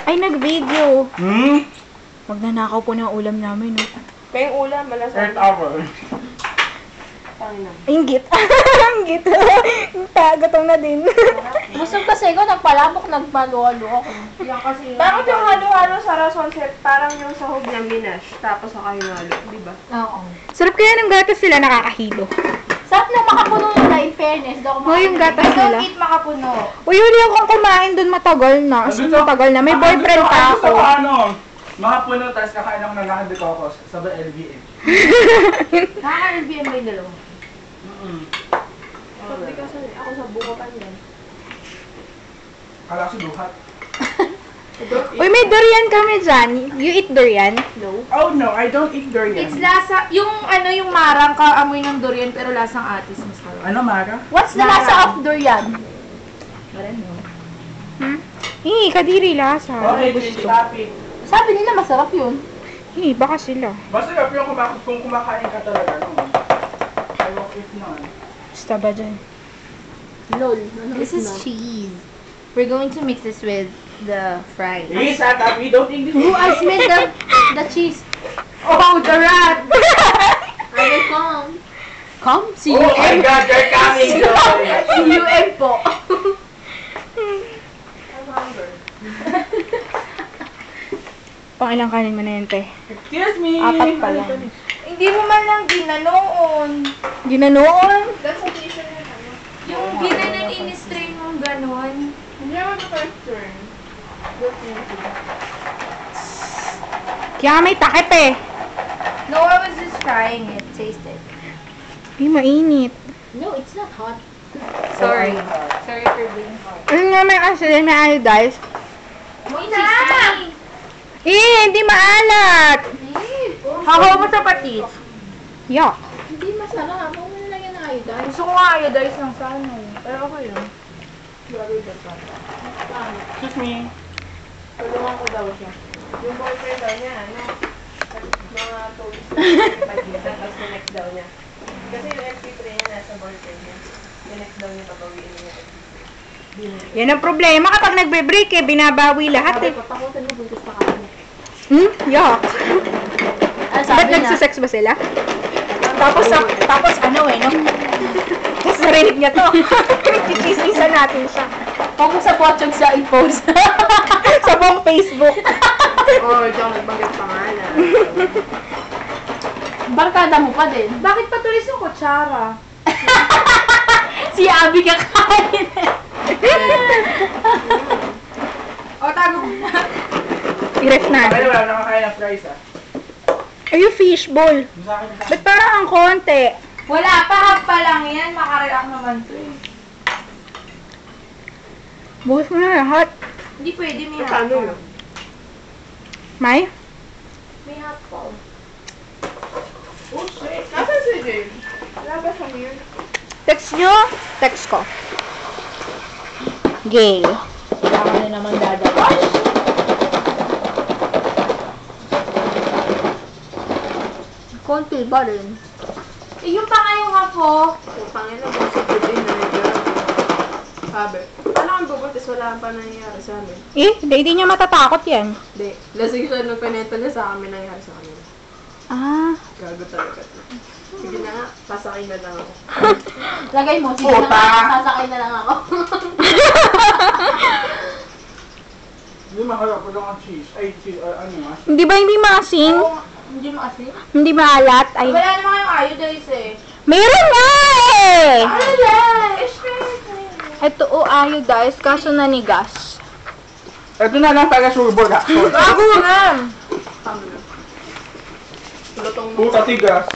Ay, nag-video. Magnanakaw po ng ulam namin, no? Kaya yung ulam, malasang. 8 hours. Inggit. Inggit. Gutom na din. Gusto kasi ko, nagpalabok, nagpaluwa-luwa ko. Yan kasi. Bakit yung halo-halo sa rason set, parang yung sahog na minash, tapos saka yung halo, di ba? Oo. Sarap kaya ng gatas sila, nakakahilo. Sarap na makapuno nila, in fairness. Yung gatas I don't nila. eat makapuno. Uy, huli akong kumain dun matagal na. As in, matagal na. May boyfriend pa ako. Mga puno, tapos kakain ako ng lahat de cocos. Sabay LBA. Nakaka-LBM ba yung dalawa? Sabi kasi ako sa bukotan yan. Kala ko si Duhat. Uy, may durian kami dyan. You eat durian? No. Oh no, I don't eat durian. It's lasa, yung yung marang kaamoy ng durian pero lasang atis mas sarap. Ano, Mara? What's the lasa of durian? Kadiri lasa. Okay, change topic. Sabi nila masarap yun. Baka sila. Basta yung kung kumakain ka talaga, no? I won't eat none. Basta ba dyan? Lol. This is cheese. We're going to mix this with the fries. Lisa, we don't eat this. Who I smelled the cheese? Oh, the rat! I will come. Come? Oh my God, you're coming, Joy! C-U-M po. I'm hungry. Pangilang kanin mo na yun, te? Excuse me! 4 pa lang. Hindi mo man lang ginanoon. Ginanoon? That's a t-shirt na ano. Yung ginanan in-strain mong ganon. Hindi naman the first turn. That's easy. Kaya may takip eh. No, I was just trying it. Taste it. Mainit. No, it's not hot. Sorry. Sorry for being hot. Ano nga may acid, may iodized? Mo na! Hindi maalat! Hakaw mo sa patis. Yuck. Hindi masarap. Huwag mo nalagyan ng iodine. Gusto ko nga iodize ng sana eh. Pero okay lang. Excuse me. Tulungan ko daw siya. Yung boyfriend daw niya, mga toys na pag-isa, tapos next daw niya. Kasi yung MP3 niya nasa boyfriend niya. Next daw niya babawiin niya. Yan ang problema kapag nagbe-break binabawi lahat eh. Patakutan mo, buntis pa kami. Yuck. Ano Ba't sabi na? nagsisex ba sila? Tapos ano no? Tapos narinig niya to. Chichismisan natin siya. Huwag mo sa pochog sa i-post. Sa buong Facebook. Oh, ito ang nagbanggit pangalan. Barkada mo pa din. Bakit patulis yung kutsara? Si Abby kakain. O, tago mo na. I-ref Kaya natin. wala nakakain ng fries, ah. Ay, yung fishball. Sa akin, Ba't parang ang konti? Wala pa, half pa lang yan. Makareact naman to eh. Bukas mo na lahat. Hindi pwede, may half Paano pa. yun? May? May half pa. Oh, shit. Nasaan si Jane? Wala ba siya here? Text nyo? Text ko. Gay. Baka na naman dadawa. Konti ba rin? Eh, yung pangayong hapo. Yung Panginoon, kung sa din na medyo sabi. Ano ang bubutis? Wala pa nangyayari sa amin. Hindi niya matatakot yan. Hindi. Lasing siya nung pinento niya sa amin nangyayari sa kanila. Gago talaga. Sige na nga, pasakay na lang ako. Lagay mo, sige na nga, sasakay na lang ako. Hindi maharap ko lang ang cheese. Ay, cheese, ano nga. Hindi ba hindi maasim? Hindi mo kasi. Hindi maalat? Ay, Wala naman kayong iodize eh. meron nga eh! Wala! Straight! Ito iodized, kaso nanigas. Ito na lang taga surbol, ha? Bago nga! Tama na. Lutong Puta tigas.